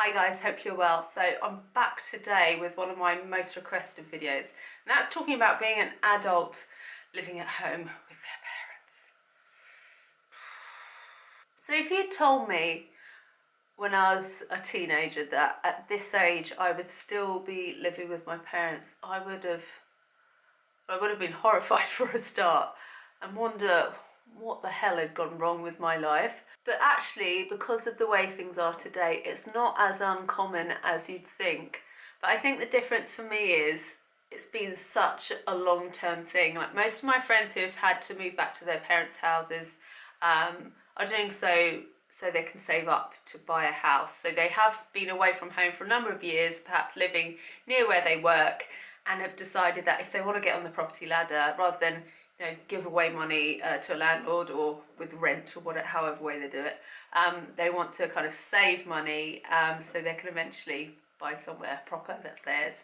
Hi guys, hope you're well. So I'm back today with one of my most requested videos, and that's talking about being an adult living at home with their parents. So if you told me when I was a teenager that at this age I would still be living with my parents, I would have been horrified for a start and wonder what the hell had gone wrong with my life. But actually, because of the way things are today, it's not as uncommon as you'd think. But I think the difference for me is it's been such a long-term thing. Like most of my friends who have had to move back to their parents' houses are doing so they can save up to buy a house. So they have been away from home for a number of years, perhaps living near where they work, and have decided that if they want to get on the property ladder, rather than give away money to a landlord or with rent or whatever, however way they do it, they want to kind of save money so they can eventually buy somewhere proper that's theirs.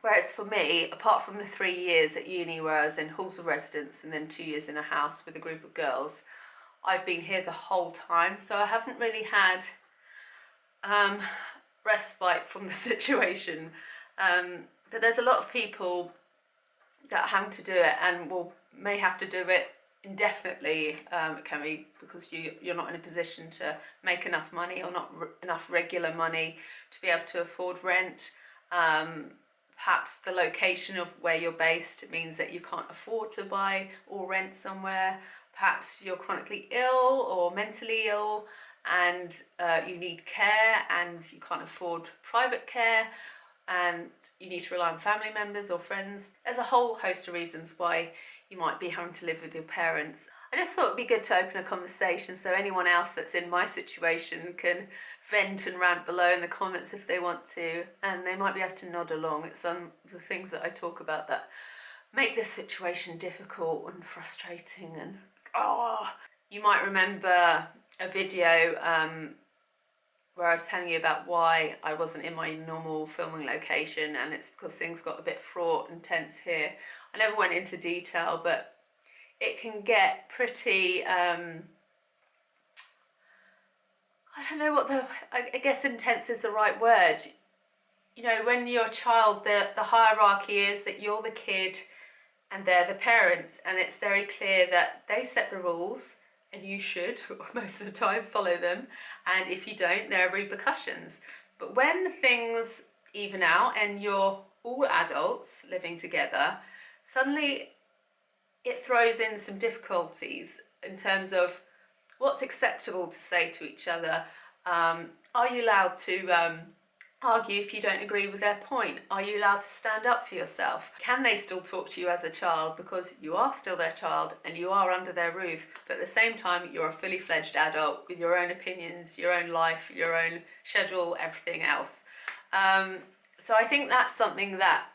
Whereas for me, apart from the 3 years at uni where I was in halls of residence and then 2 years in a house with a group of girls, I've been here the whole time, so I haven't really had respite from the situation. But there's a lot of people that are having to do it and may have to do it indefinitely. It can be because you're not in a position to make enough money or not enough regular money to be able to afford rent. Perhaps the location of where you're based means that you can't afford to buy or rent somewhere. Perhaps you're chronically ill or mentally ill and you need care and you can't afford private care, and you need to rely on family members or friends. There's a whole host of reasons why you might be having to live with your parents. I just thought it'd be good to open a conversation so anyone else that's in my situation can vent and rant below in the comments if they want to, and they might be able to nod along at some of the things that I talk about that make this situation difficult and frustrating. And you might remember a video where I was telling you about why I wasn't in my normal filming location, and it's because things got a bit fraught and tense here. I never went into detail, but it can get pretty, I don't know what I guess intense is the right word. You know, when you're a child, the hierarchy is that you're the kid and they're the parents, and it's very clear that they set the rules and you should, most of the time, follow them, and if you don't, there are repercussions. But when things even out and you're all adults living together, suddenly it throws in some difficulties in terms of what's acceptable to say to each other. Are you allowed to argue if you don't agree with their point? Are you allowed to stand up for yourself? Can they still talk to you as a child because you are still their child and you are under their roof, but at the same time you're a fully fledged adult with your own opinions, your own life, your own schedule, everything else? So I think that's something that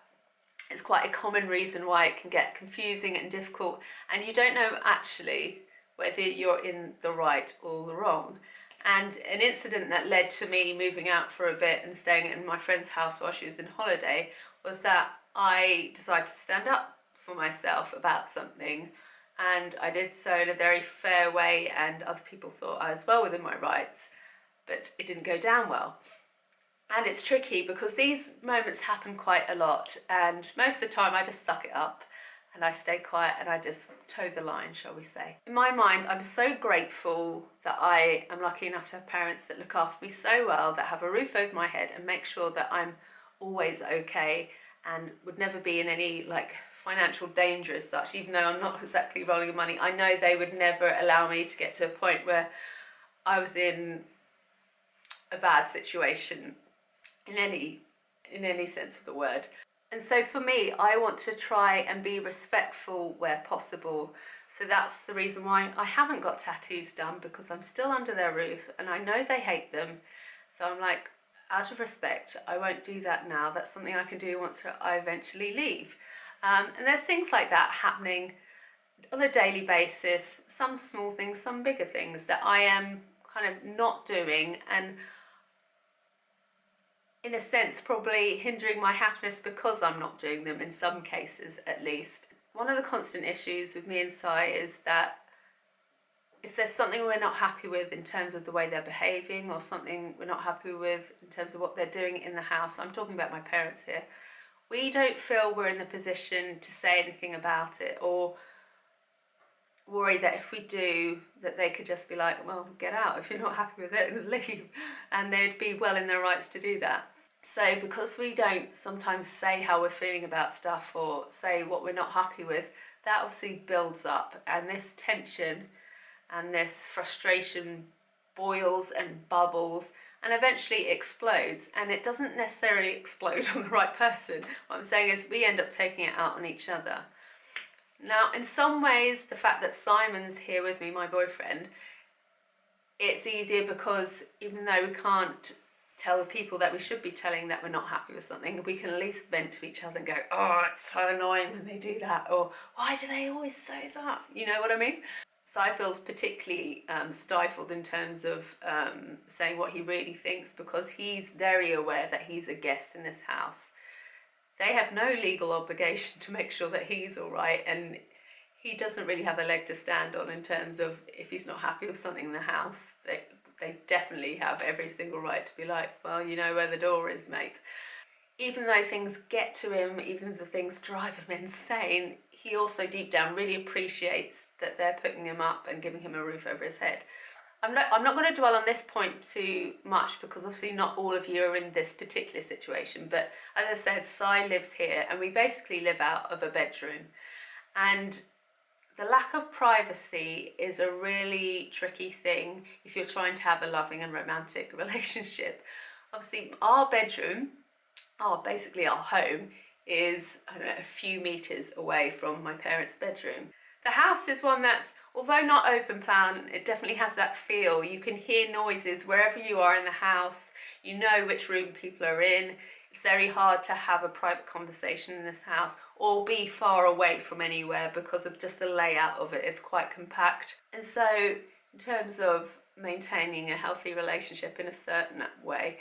is quite a common reason why it can get confusing and difficult, and you don't know actually whether you're in the right or the wrong. And an incident that led to me moving out for a bit and staying in my friend's house while she was in holiday was that I decided to stand up for myself about something, and I did so in a very fair way, and other people thought I was well within my rights, but it didn't go down well. And it's tricky because these moments happen quite a lot, and most of the time I just suck it up and I stay quiet and I just toe the line, shall we say. In my mind, I'm so grateful that I am lucky enough to have parents that look after me so well, that have a roof over my head and make sure that I'm always okay and would never be in any financial danger as such. Even though I'm not exactly rolling in money, I know they would never allow me to get to a point where I was in a bad situation in any sense of the word. And so for me, I want to try and be respectful where possible. So that's the reason why I haven't got tattoos done, because I'm still under their roof and I know they hate them. So I'm like, out of respect, I won't do that now. That's something I can do once I eventually leave. And there's things like that happening on a daily basis, some small things, some bigger things that I am kind of not doing, and in a sense probably hindering my happiness because I'm not doing them, in some cases at least. One of the constant issues with me and Si is that if there's something we're not happy with in terms of the way they're behaving, or something we're not happy with in terms of what they're doing in the house, I'm talking about my parents here, we don't feel we're in the position to say anything about it, or worry that if we do, that they could just be like, well, get out if you're not happy with it and leave, and they'd be well in their rights to do that. So because we don't sometimes say how we're feeling about stuff or say what we're not happy with, that obviously builds up, and this tension and this frustration boils and bubbles and eventually explodes. And it doesn't necessarily explode on the right person. What I'm saying is we end up taking it out on each other. Now, in some ways, the fact that Simon's here with me, my boyfriend, it's easier because even though we can't tell the people that we should be telling that we're not happy with something, we can at least vent to each other and go, oh, it's so annoying when they do that, or why do they always say that? You know what I mean? Si feels particularly stifled in terms of saying what he really thinks, because he's very aware that he's a guest in this house. They have no legal obligation to make sure that he's all right, and he doesn't really have a leg to stand on in terms of if he's not happy with something in the house. They definitely have every single right to be like, well, you know where the door is, mate. Even though things get to him, even though things drive him insane, he also deep down really appreciates that they're putting him up and giving him a roof over his head. I'm not going to dwell on this point too much, because obviously not all of you are in this particular situation, but as I said, Si lives here and we basically live out of a bedroom, and the lack of privacy is a really tricky thing if you're trying to have a loving and romantic relationship. Obviously our bedroom, basically our home, is, I don't know, a few meters away from my parents' bedroom. The house is one that's, although not open plan, it definitely has that feel. You can hear noises wherever you are in the house. You know which room people are in. It's very hard to have a private conversation in this house or be far away from anywhere because of just the layout of it. It's quite compact. And so in terms of maintaining a healthy relationship in a certain way,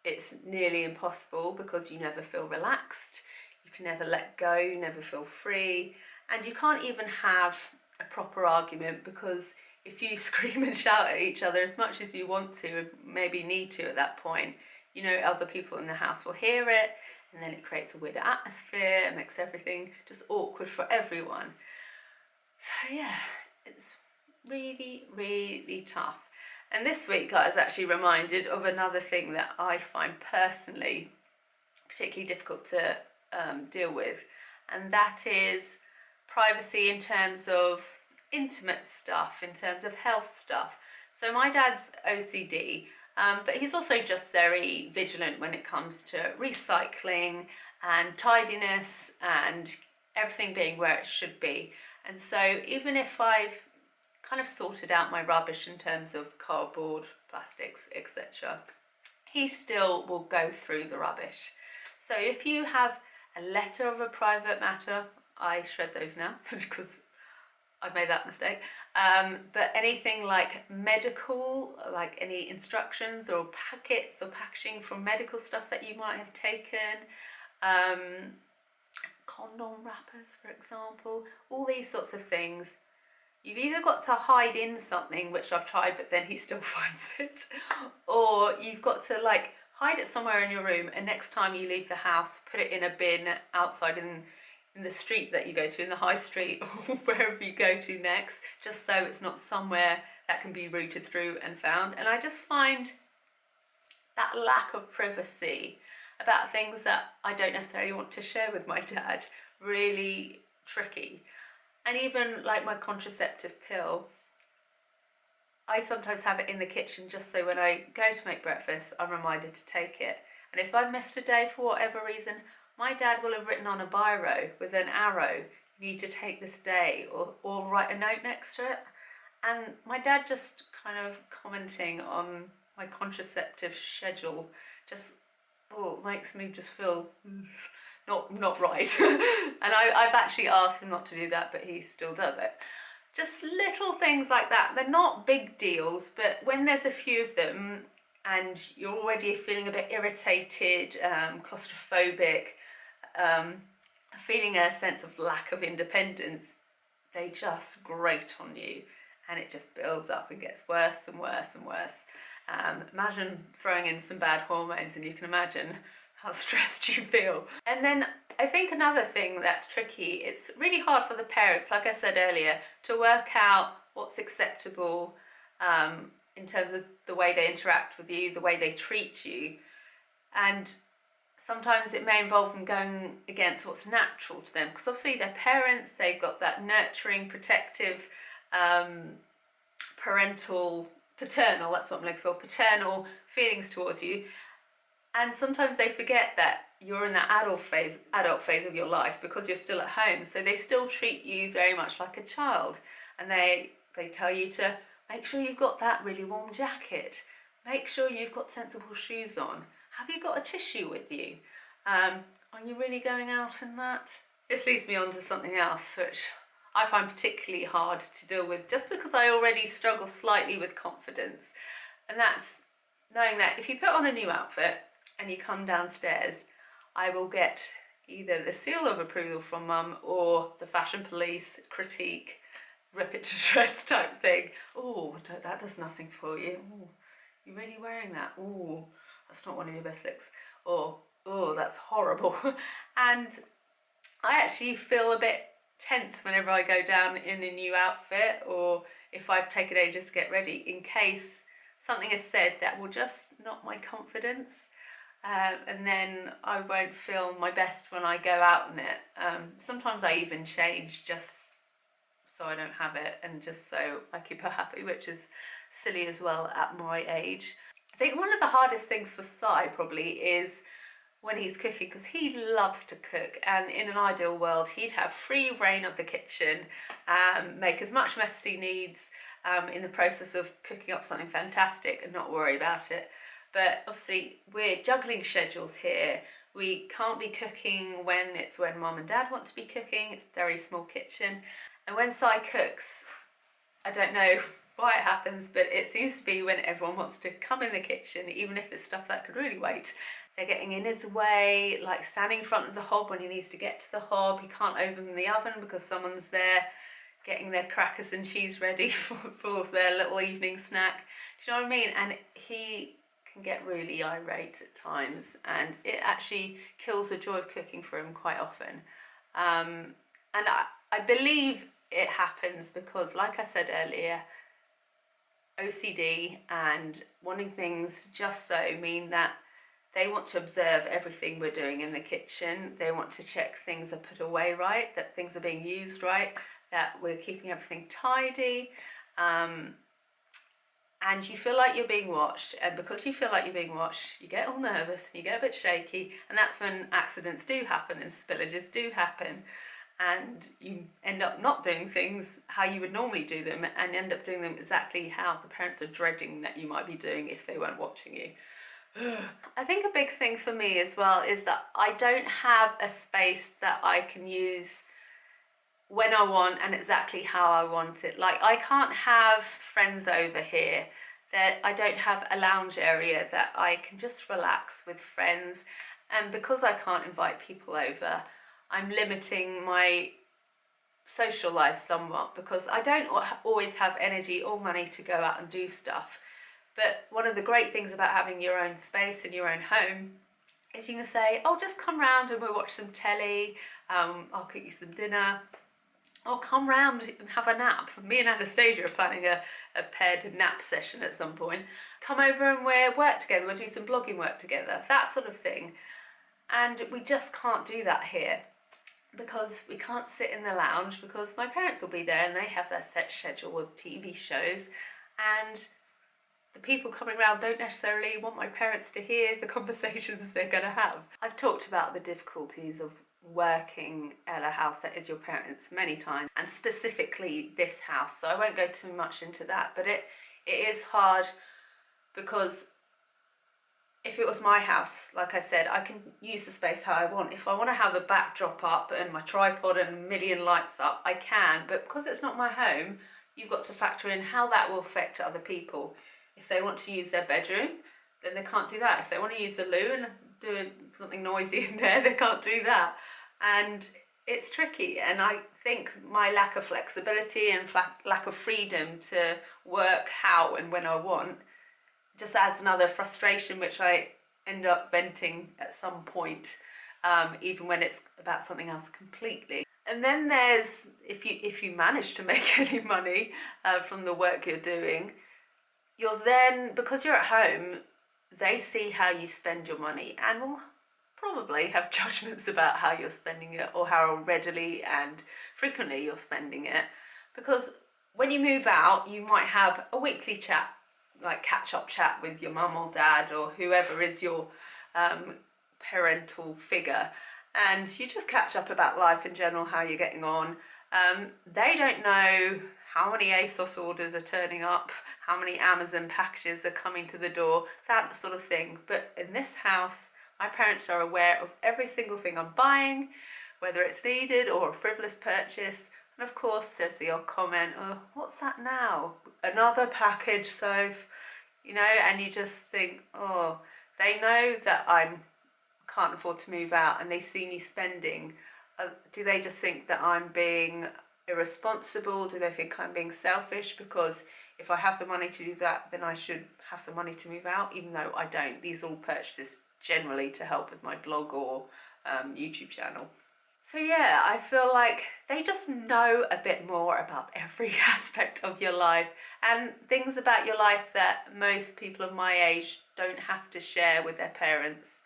it's nearly impossible, because you never feel relaxed, you can never let go, you never feel free, and you can't even have a proper argument, because if you scream and shout at each other as much as you want to, maybe need to at that point, you know other people in the house will hear it, and then it creates a weird atmosphere and makes everything just awkward for everyone. So yeah, it's really, really tough. And this week I was actually reminded of another thing that I find personally particularly difficult to deal with, and that is privacy in terms of intimate stuff, in terms of health stuff. So my dad's OCD, but he's also just very vigilant when it comes to recycling and tidiness and everything being where it should be. And so even if I've kind of sorted out my rubbish in terms of cardboard, plastics, etc., he still will go through the rubbish. So if you have a letter of a private matter, I shred those now because I've made that mistake, but anything like medical, like any instructions or packets or packaging from medical stuff that you might have taken, condom wrappers for example, all these sorts of things, you've either got to hide in something, which I've tried but then he still finds it, or you've got to like hide it somewhere in your room, and next time you leave the house put it in a bin outside in the street that you go to, in the high street or wherever you go to next, just so it's not somewhere that can be routed through and found. And I just find that lack of privacy about things that I don't necessarily want to share with my dad really tricky. And even like my contraceptive pill, I sometimes have it in the kitchen just so when I go to make breakfast I'm reminded to take it. And if I've missed a day for whatever reason, my dad will have written on a biro with an arrow, you need to take this day, or write a note next to it. And my dad just kind of commenting on my contraceptive schedule just makes me just feel not right. And I've actually asked him not to do that, but he still does it. Just little things like that. They're not big deals, but when there's a few of them and you're already feeling a bit irritated, claustrophobic, feeling a sense of lack of independence, they just grate on you, and it just builds up and gets worse and worse and worse. Imagine throwing in some bad hormones and you can imagine how stressed you feel. And then I think another thing that's tricky, it's really hard for the parents, like I said earlier, to work out what's acceptable in terms of the way they interact with you, the way they treat you. And sometimes it may involve them going against what's natural to them, because obviously they're parents, they've got that nurturing, protective, paternal, that's what I'm looking for, paternal feelings towards you. And sometimes they forget that you're in that adult phase of your life because you're still at home. So they still treat you very much like a child, and they tell you to make sure you've got that really warm jacket, make sure you've got sensible shoes on, have you got a tissue with you, are you really going out in that? This leads me on to something else which I find particularly hard to deal with, just because I already struggle slightly with confidence, and that's knowing that if you put on a new outfit and you come downstairs, I will get either the seal of approval from mum or the fashion police critique, rip it to shreds type thing. Oh, that does nothing for you. Ooh, you're really wearing that? Oh, that's not one of your best looks. Or, oh, that's horrible. And I actually feel a bit tense whenever I go down in a new outfit, or if I've taken ages to get ready, in case something is said that will just knock my confidence. And then I won't feel my best when I go out in it. Sometimes I even change just so I don't have it, and just so I keep her happy, which is silly as well at my age. I think one of the hardest things for Si probably is when he's cooking, because he loves to cook, and in an ideal world he'd have free reign of the kitchen, make as much mess as he needs in the process of cooking up something fantastic and not worry about it. But obviously we're juggling schedules here. We can't be cooking when mum and dad want to be cooking. It's a very small kitchen. And when Si cooks, I don't know why it happens, but it seems to be when everyone wants to come in the kitchen, even if it's stuff that could really wait. They're getting in his way, like standing in front of the hob when he needs to get to the hob. He can't open the oven because someone's there getting their crackers and cheese ready for their little evening snack. Do you know what I mean? And he can get really irate at times, and it actually kills the joy of cooking for him quite often. And I believe it happens because, like I said earlier, OCD and wanting things just so mean that they want to observe everything we're doing in the kitchen. They want to check things are put away right, that things are being used right, that we're keeping everything tidy. And you feel like you're being watched, and because you feel like you're being watched, you get all nervous, you get a bit shaky, and that's when accidents do happen and spillages do happen, and you end up not doing things how you would normally do them, and end up doing them exactly how the parents are dreading that you might be doing if they weren't watching you. I think a big thing for me as well is that I don't have a space that I can use when I want and exactly how I want it. Like, I can't have friends over here, that I don't have a lounge area that I can just relax with friends. And because I can't invite people over, I'm limiting my social life somewhat, because I don't always have energy or money to go out and do stuff. But one of the great things about having your own space and your own home is you can say, oh, just come round and we'll watch some telly, I'll cook you some dinner, or come round and have a nap. Me and Anastasia are planning a paired nap session at some point. Come over and we'll work together, we'll do some blogging work together, that sort of thing. And we just can't do that here, because we can't sit in the lounge, because my parents will be there and they have their set schedule of TV shows, and the people coming around don't necessarily want my parents to hear the conversations they're going to have. I've talked about the difficulties of working at a house that is your parents' many times, and specifically this house, so I won't go too much into that, but it is hard, because if it was my house, like I said, I can use the space how I want. If I want to have a backdrop up and my tripod and a million lights up, I can, but because it's not my home, you've got to factor in how that will affect other people. If they want to use their bedroom, then they can't do that. If they want to use the loo and do something noisy in there, they can't do that. And it's tricky, and I think my lack of flexibility and lack of freedom to work how and when I want just adds another frustration, which I end up venting at some point, even when it's about something else completely. And then there's, if you manage to make any money from the work you're doing, you're then, because you're at home, they see how you spend your money and will probably have judgments about how you're spending it or how readily and frequently you're spending it. Because when you move out, you might have a weekly chat, like catch-up chat with your mum or dad or whoever is your parental figure, and you just catch up about life in general, how you're getting on. They don't know how many ASOS orders are turning up, how many Amazon packages are coming to the door, that sort of thing. But in this house, my parents are aware of every single thing I'm buying, whether it's needed or a frivolous purchase. And of course, there's the odd comment, oh, what's that now? Another package, Soph, you know, and you just think, oh, they know that I can't afford to move out and they see me spending. Do they just think that I'm being irresponsible? Do they think I'm being selfish? Because if I have the money to do that, then I should have the money to move out, even though I don't. These are all purchases generally to help with my blog or YouTube channel. So yeah, I feel like they just know a bit more about every aspect of your life and things about your life that most people of my age don't have to share with their parents,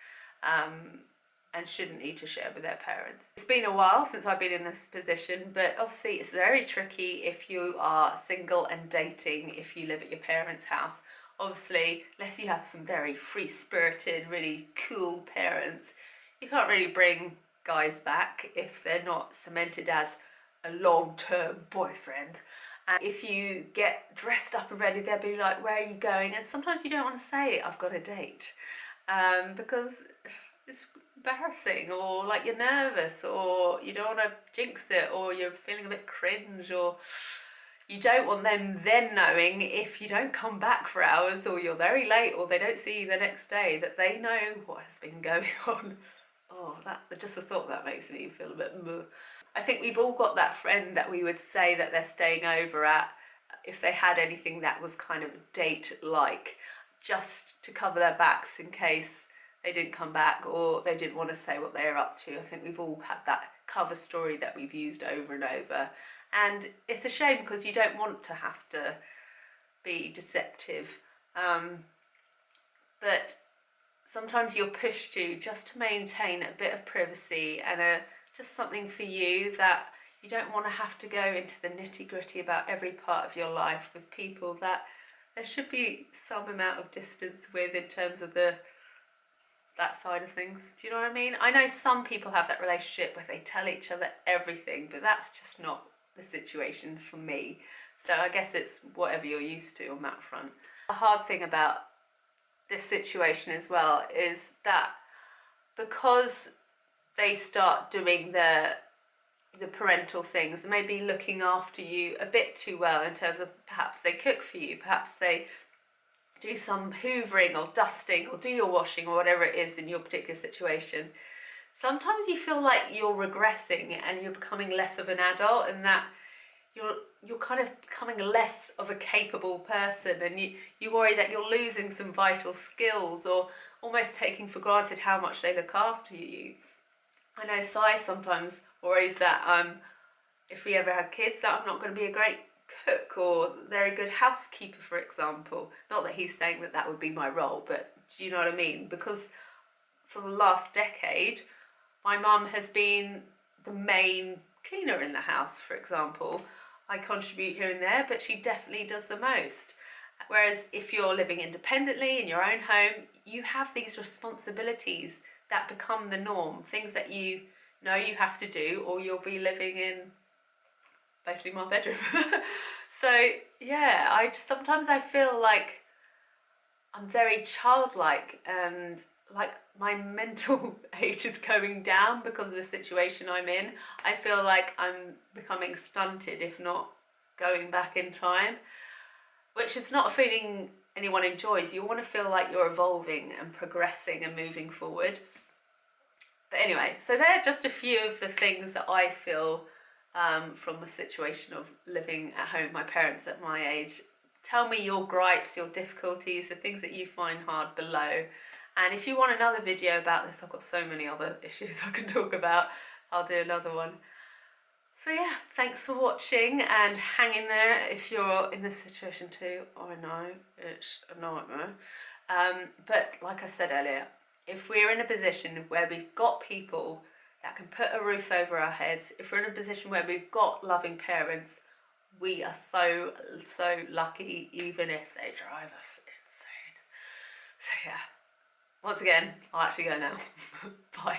and shouldn't need to share with their parents. It's been a while since I've been in this position, but obviously it's very tricky if you are single and dating, if you live at your parents' house. Obviously, unless you have some very free-spirited, really cool parents, you can't really bring guys back if they're not cemented as a long-term boyfriend. And if you get dressed up and ready, they'll be like, where are you going? And sometimes you don't want to say, I've got a date, because it's embarrassing, or like you're nervous, or you don't want to jinx it, or you're feeling a bit cringe, or you don't want them then knowing if you don't come back for hours, or you're very late, or they don't see you the next day, that they know what has been going on. Oh, just the thought that makes me feel a bit bleh. I think we've all got that friend that we would say that they're staying over at if they had anything that was kind of date-like, just to cover their backs in case they didn't come back or they didn't want to say what they're up to. I think we've all had that cover story that we've used over and over. And it's a shame because you don't want to have to be deceptive. But sometimes you're pushed to just to maintain a bit of privacy and just something for you, that you don't want to have to go into the nitty-gritty about every part of your life with people that there should be some amount of distance with in terms of that side of things. Do you know what I mean? I know some people have that relationship where they tell each other everything, but that's just not the situation for me. So I guess it's whatever you're used to on that front. The hard thing about this situation as well is that because they start doing the parental things, maybe looking after you a bit too well in terms of perhaps they cook for you, perhaps they do some hoovering or dusting or do your washing or whatever it is in your particular situation. Sometimes you feel like you're regressing and you're becoming less of an adult, and that you're kind of becoming less of a capable person, and you worry that you're losing some vital skills or almost taking for granted how much they look after you. I know Si sometimes worries that if we ever had kids, that I'm not going to be a great cook or very good housekeeper, for example. Not that he's saying that would be my role, but do you know what I mean? Because for the last decade, my mum has been the main cleaner in the house, for example. I contribute here and there, but she definitely does the most. Whereas if you're living independently in your own home, you have these responsibilities that become the norm, things that you know you have to do, or you'll be living in basically my bedroom. So yeah, sometimes I feel like I'm very childlike, and like my mental age is going down because of the situation I'm in. I feel like I'm becoming stunted, if not going back in time, which is not a feeling anyone enjoys. You want to feel like you're evolving and progressing and moving forward. But anyway, so they're just a few of the things that I feel from the situation of living at home with my parents at my age. Tell me your gripes, your difficulties, the things that you find hard below. And if you want another video about this, I've got so many other issues I can talk about. I'll do another one. So yeah, thanks for watching and hang in there if you're in this situation too. I know, it's a nightmare. But like I said earlier, if we're in a position where we've got people that can put a roof over our heads, if we're in a position where we've got loving parents, we are so lucky, even if they drive us insane. So yeah, once again, I'll actually go now. Bye.